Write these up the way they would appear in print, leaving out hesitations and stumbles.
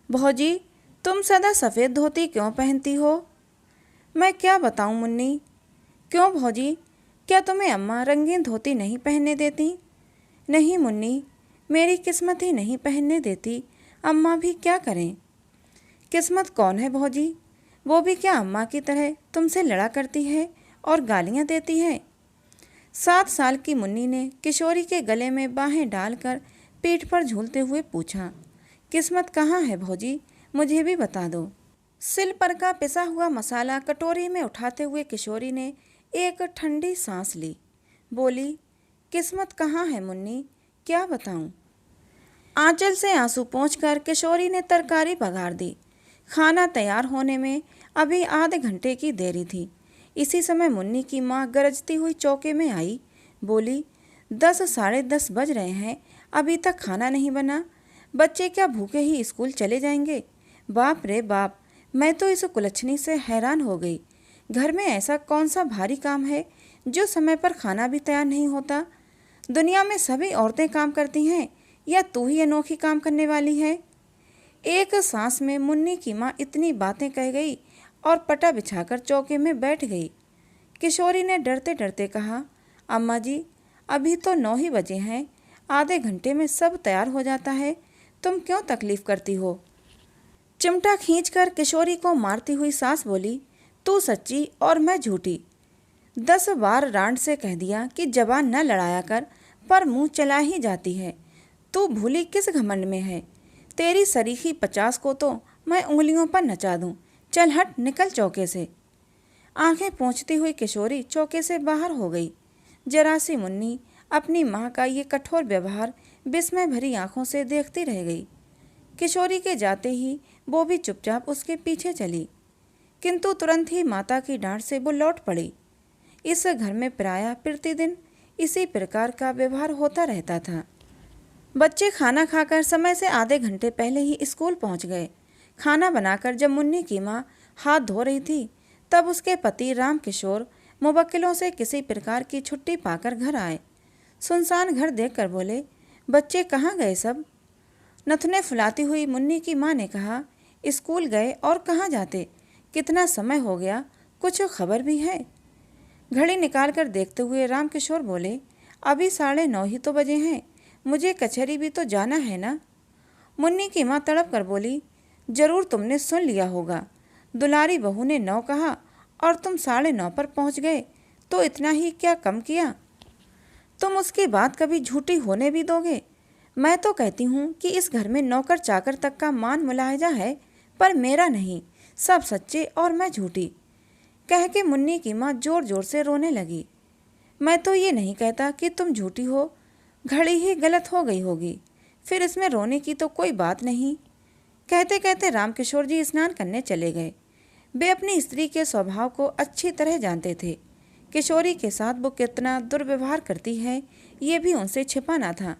भौजी, तुम सदा सफ़ेद धोती क्यों पहनती हो? मैं क्या बताऊं मुन्नी। क्यों भौजी, क्या तुम्हें अम्मा रंगीन धोती नहीं पहनने देती? नहीं मुन्नी, मेरी किस्मत ही नहीं पहनने देती। अम्मा भी क्या करें। किस्मत कौन है भौजी? वो भी क्या अम्मा की तरह तुमसे लड़ा करती है और गालियां देती है? 7 साल की मुन्नी ने किशोरी के गले में बाहें डालकर पीठ पर झूलते हुए पूछा, किस्मत कहाँ है भौजी, मुझे भी बता दो। सिल पर का पिसा हुआ मसाला कटोरी में उठाते हुए किशोरी ने एक ठंडी सांस ली। बोली, किस्मत कहाँ है मुन्नी, क्या बताऊं। आंचल से आंसू पोंछकर किशोरी ने तरकारी बघार दी। खाना तैयार होने में अभी आधे घंटे की देरी थी। इसी समय मुन्नी की माँ गरजती हुई चौके में आई। बोली, 10 साढ़े 10 बज रहे हैं, अभी तक खाना नहीं बना। बच्चे क्या भूखे ही स्कूल चले जाएंगे? बाप रे बाप, मैं तो इस कुलच्छनी से हैरान हो गई। घर में ऐसा कौन सा भारी काम है जो समय पर खाना भी तैयार नहीं होता? दुनिया में सभी औरतें काम करती हैं या तू ही अनोखी काम करने वाली है? एक सांस में मुन्नी की माँ इतनी बातें कह गई और पटा बिछाकर चौके में बैठ गई। किशोरी ने डरते डरते कहा, अम्मा जी, अभी तो 9 ही बजे हैं, आधे घंटे में सब तैयार हो जाता है, तुम क्यों तकलीफ करती हो? चिमटा खींचकर किशोरी को मारती हुई सास बोली, तू सच्ची और मैं झूठी। 10 बार रांड से कह दिया कि जबान न लड़ाया कर, पर मुंह चला ही जाती है। तू भूली किस घमंड में है? तेरी सरीखी 50 को तो मैं उंगलियों पर नचा दूं। चल हट, निकल चौके से। आंखें पोंछती हुई किशोरी चौके से बाहर हो गई। जरा सी मुन्नी अपनी माँ का ये कठोर व्यवहार विस्मय भरी आंखों से देखती रह गई। किशोरी के जाते ही वो भी चुपचाप उसके पीछे चली, किंतु तुरंत ही माता की डांट से वो लौट पड़ी। इस घर में प्रायः प्रतिदिन इसी प्रकार का व्यवहार होता रहता था। बच्चे खाना खाकर समय से आधे घंटे पहले ही स्कूल पहुंच गए। खाना बनाकर जब मुन्नी की माँ हाथ धो रही थी, तब उसके पति राम किशोर मुवक्किलों से किसी प्रकार की छुट्टी पाकर घर आए। सुनसान घर देखकर बोले, बच्चे कहाँ गए सब? नथुने फुलाती हुई मुन्नी की माँ ने कहा, स्कूल गए और कहाँ जाते, कितना समय हो गया, कुछ खबर भी है? घड़ी निकाल कर देखते हुए राम किशोर बोले, अभी 9:30 ही तो बजे हैं, मुझे कचहरी भी तो जाना है ना। मुन्नी की माँ तड़प कर बोली, जरूर तुमने सुन लिया होगा, दुलारी बहू ने 9 कहा और तुम 9:30 पर पहुँच गए, तो इतना ही क्या कम किया? तुम उसकी बात कभी झूठी होने भी दोगे? मैं तो कहती हूँ कि इस घर में नौकर चाकर तक का मान मुलाहिजा है, पर मेरा नहीं, सब सच्चे और मैं झूठी। कह के मुन्नी की माँ जोर जोर से रोने लगी। मैं तो ये नहीं कहता कि तुम झूठी हो, घड़ी ही गलत हो गई होगी, फिर इसमें रोने की तो कोई बात नहीं। कहते कहते रामकिशोर जी स्नान करने चले गए। वे अपनी स्त्री के स्वभाव को अच्छी तरह जानते थे। किशोरी के साथ वो कितना दुर्व्यवहार करती है, ये भी उनसे छिपा था।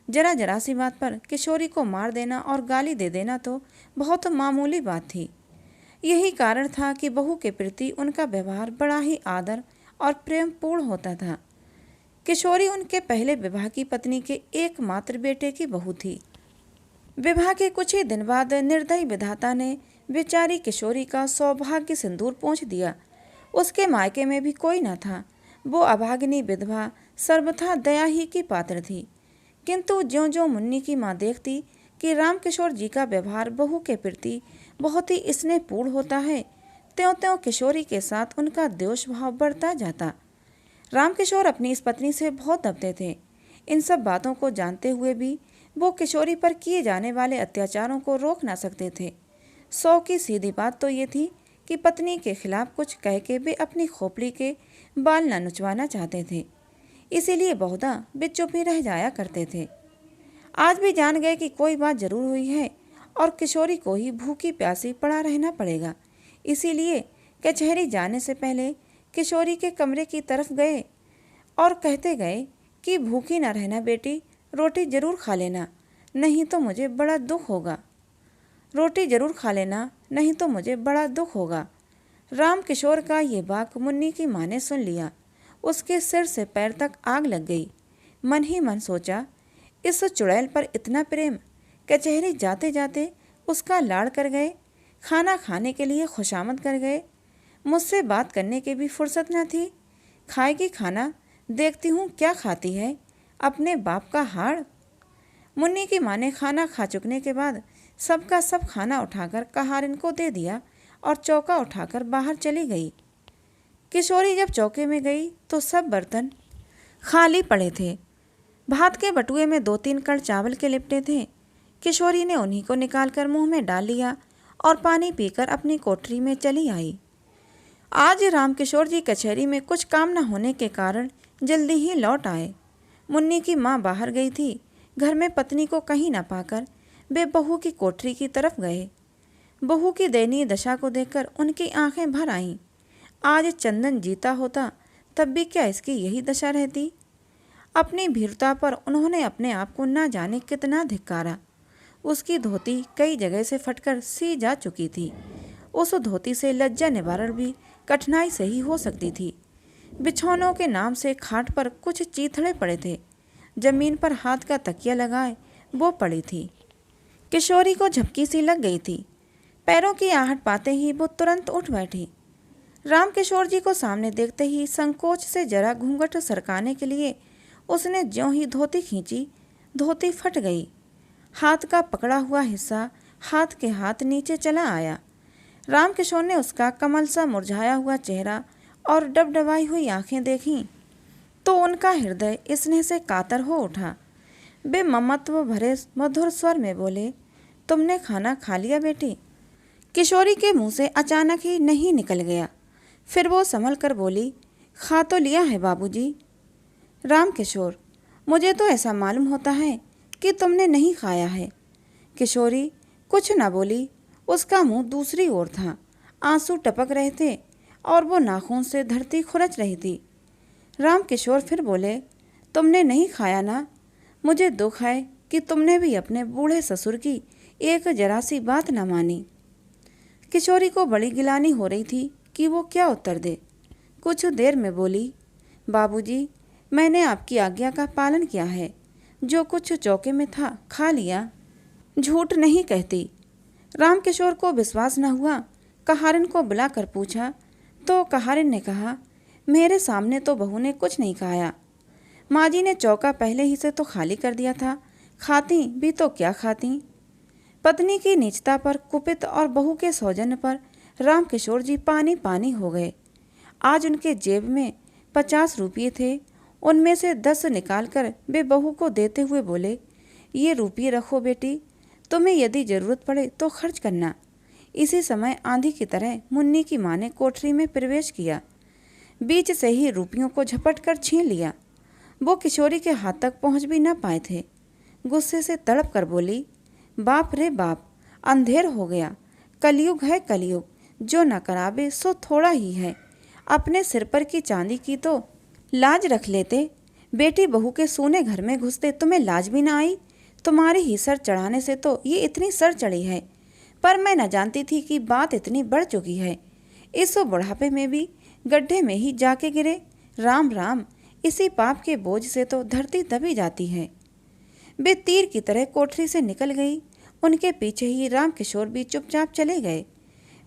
जरा जरा सी बात पर किशोरी को मार देना और गाली दे देना तो बहुत मामूली बात थी। यही कारण था कि बहू के प्रति उनका व्यवहार बड़ा ही आदर और प्रेम पूर्ण होता था। किशोरी उनके पहले विवाह की पत्नी के एकमात्र बेटे की बहू थी। विवाह के कुछ ही दिन बाद निर्दयी विधाता ने बेचारी किशोरी का सौभाग्य सिंदूर पोंछ दिया। उसके मायके में भी कोई न था। वो अभागिनी विधवा सर्वथा दया ही की पात्र थी। किंतु ज्यों ज्यों मुन्नी की माँ देखती कि रामकिशोर जी का व्यवहार बहू के प्रति बहुत ही स्नेहपूर्ण होता है, त्यों त्यों किशोरी के साथ उनका द्वेष भाव बढ़ता जाता। रामकिशोर अपनी इस पत्नी से बहुत दबते थे। इन सब बातों को जानते हुए भी वो किशोरी पर किए जाने वाले अत्याचारों को रोक ना सकते थे। 100 की सीधी बात तो ये थी कि पत्नी के खिलाफ कुछ कह के वे अपनी खोपड़ी के बाल न नुचवाना चाहते थे। इसीलिए बहुधा वे चुप ही रह जाया करते थे। आज भी जान गए कि कोई बात जरूर हुई है और किशोरी को ही भूखी प्यासी पड़ा रहना पड़ेगा। इसीलिए कचहरी जाने से पहले किशोरी के कमरे की तरफ गए और कहते गए कि भूखी ना रहना बेटी, रोटी जरूर खा लेना, नहीं तो मुझे बड़ा दुख होगा। रोटी जरूर खा लेना, नहीं तो मुझे बड़ा दुख होगा। राम किशोर का ये वाक्य मुन्नी की माँ ने सुन लिया। उसके सिर से पैर तक आग लग गई। मन ही मन सोचा, इस चुड़ैल पर इतना प्रेम, कचहरी जाते जाते उसका लाड़ कर गए, खाना खाने के लिए खुशामद कर गए। मुझसे बात करने की भी फुर्सत न थी। खाएगी खाना, देखती हूँ क्या खाती है, अपने बाप का हाड़। मुन्नी की माँ ने खाना खा चुकने के बाद सबका सब खाना उठाकर कहारिन को दे दिया और चौका उठाकर बाहर चली गई। किशोरी जब चौके में गई तो सब बर्तन खाली पड़े थे। भात के बटुए में 2-3 कण चावल के लिपटे थे। किशोरी ने उन्हीं को निकालकर मुंह में डाल लिया और पानी पीकर अपनी कोठरी में चली आई। आज रामकिशोर जी कचहरी में कुछ काम न होने के कारण जल्दी ही लौट आए। मुन्नी की माँ बाहर गई थी। घर में पत्नी को कहीं न पाकर वे बहू की कोठरी की तरफ गए। बहू की दयनीय दशा को देखकर उनकी आंखें भर आईं। आज चंदन जीता होता तब भी क्या इसकी यही दशा रहती। अपनी भीरुता पर उन्होंने अपने आप को न जाने कितना धिक्कारा। उसकी धोती कई जगह से फटकर सी जा चुकी थी। उस धोती से लज्जा निवारण भी कठिनाई से ही हो सकती थी। बिछौनों के नाम से खाट पर कुछ चीथड़े पड़े थे। जमीन पर हाथ का तकिया लगाए वो पड़ी थी। किशोरी को झपकी सी लग गई थी। पैरों की आहट पाते ही वो तुरंत उठ बैठी। रामकिशोर जी को सामने देखते ही संकोच से जरा घूंघट सरकाने के लिए उसने ज्यों ही धोती खींची, धोती फट गई। हाथ का पकड़ा हुआ हिस्सा हाथ के हाथ नीचे चला आया। रामकिशोर ने उसका कमल सा मुरझाया हुआ चेहरा और डबडबाई हुई आंखें देखीं तो उनका हृदय स्नेह से कातर हो उठा। वे ममत्व भरे मधुर स्वर में बोले, तुमने खाना खा लिया बेटी? किशोरी के मुंह से अचानक ही नहीं निकल गया। फिर वो संभल कर बोली, खा तो लिया है बाबूजी। रामकिशोर, मुझे तो ऐसा मालूम होता है कि तुमने नहीं खाया है। किशोरी कुछ न बोली। उसका मुंह दूसरी ओर था। आंसू टपक रहे थे और वो नाखून से धरती खुरच रही थी। रामकिशोर फिर बोले, तुमने नहीं खाया ना? मुझे दुख है कि तुमने भी अपने बूढ़े ससुर की एक जरा सी बात न मानी। किशोरी को बड़ी गिलानी हो रही थी कि वो क्या उत्तर दे। कुछ देर में बोली, बाबूजी, मैंने आपकी आज्ञा का पालन किया है। जो कुछ चौके में था खा लिया, झूठ नहीं कहती। रामकिशोर को विश्वास न हुआ। कहारिन को बुलाकर पूछा तो कहारिन ने कहा, मेरे सामने तो बहू ने कुछ नहीं खाया। माँ जी ने चौका पहले ही से तो खाली कर दिया था। खाती भी तो क्या खाती। पत्नी की नीचता पर कुपित और बहू के सौजन्य पर रामकिशोर जी पानी पानी हो गए। आज उनके जेब में 50 रुपये थे। उनमें से 10 निकालकर वे बहू को देते हुए बोले, ये रुपये रखो बेटी, तुम्हें यदि जरूरत पड़े तो खर्च करना। इसी समय आंधी की तरह मुन्नी की माँ ने कोठरी में प्रवेश किया। बीच से ही रुपयों को झपट कर छीन लिया। वो किशोरी के हाथ तक पहुँच भी न पाए थे। गुस्से से तड़प कर बोली, बाप रे बाप, अंधेर हो गया। कलयुग है कलयुग, जो न करावे सो थोड़ा ही है। अपने सिर पर की चांदी की तो लाज रख लेते। बेटी बहू के सोने घर में घुसते तुम्हें लाज भी ना आई। तुम्हारी ही सर चढ़ाने से तो ये इतनी सर चढ़ी है, पर मैं न जानती थी कि बात इतनी बढ़ चुकी है। इस बुढ़ापे में भी गड्ढे में ही जाके गिरे। राम राम, इसी पाप के बोझ से तो धरती दबी जाती है। वे तीर की तरह कोठरी से निकल गई। उनके पीछे ही रामकिशोर भी चुपचाप चले गए।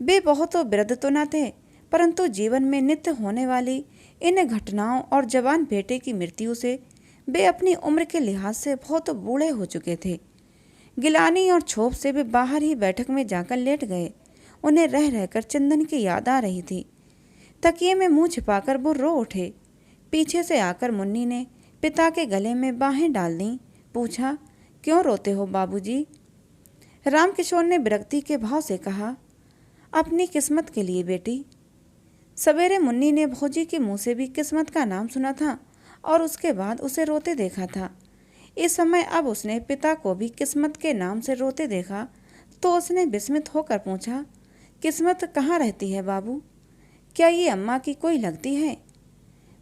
वे बहुत वृद्ध तो न थे, परंतु जीवन में नित्य होने वाली इन घटनाओं और जवान बेटे की मृत्यु से वे अपनी उम्र के लिहाज से बहुत बूढ़े हो चुके थे। गिलानी और क्षोभ से वे बाहर ही बैठक में जाकर लेट गए। उन्हें रह रहकर चंदन की याद आ रही थी। तकिए में मुंह छिपाकर वो रो उठे। पीछे से आकर मुन्नी ने पिता के गले में बाहें डाल दी। पूछा, क्यों रोते हो बाबूजी? रामकिशोर ने विरक्ति के भाव से कहा, अपनी किस्मत के लिए बेटी। सवेरे मुन्नी ने भौजी के मुंह से भी किस्मत का नाम सुना था और उसके बाद उसे रोते देखा था। इस समय अब उसने पिता को भी किस्मत के नाम से रोते देखा तो उसने विस्मित होकर पूछा, किस्मत कहाँ रहती है बाबू? क्या ये अम्मा की कोई लगती है?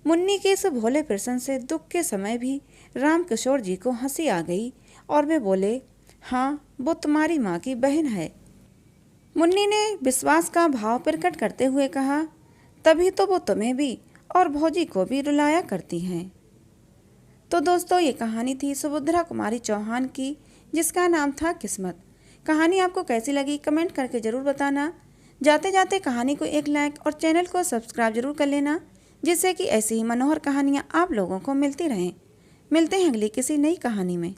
मुन्नी के इस भोले प्रश्न से दुख के समय भी रामकिशोर जी को हंसी आ गई और वे बोले, हाँ, वो तुम्हारी माँ की बहन है। मुन्नी ने विश्वास का भाव प्रकट करते हुए कहा, तभी तो वो तुम्हें भी और भौजी को भी रुलाया करती हैं। तो दोस्तों, ये कहानी थी सुभद्रा कुमारी चौहान की, जिसका नाम था किस्मत। कहानी आपको कैसी लगी कमेंट करके ज़रूर बताना। जाते जाते कहानी को एक लाइक और चैनल को सब्सक्राइब जरूर कर लेना, जिससे कि ऐसी ही मनोहर कहानियाँ आप लोगों को मिलती रहें। मिलते हैं अगली किसी नई कहानी में।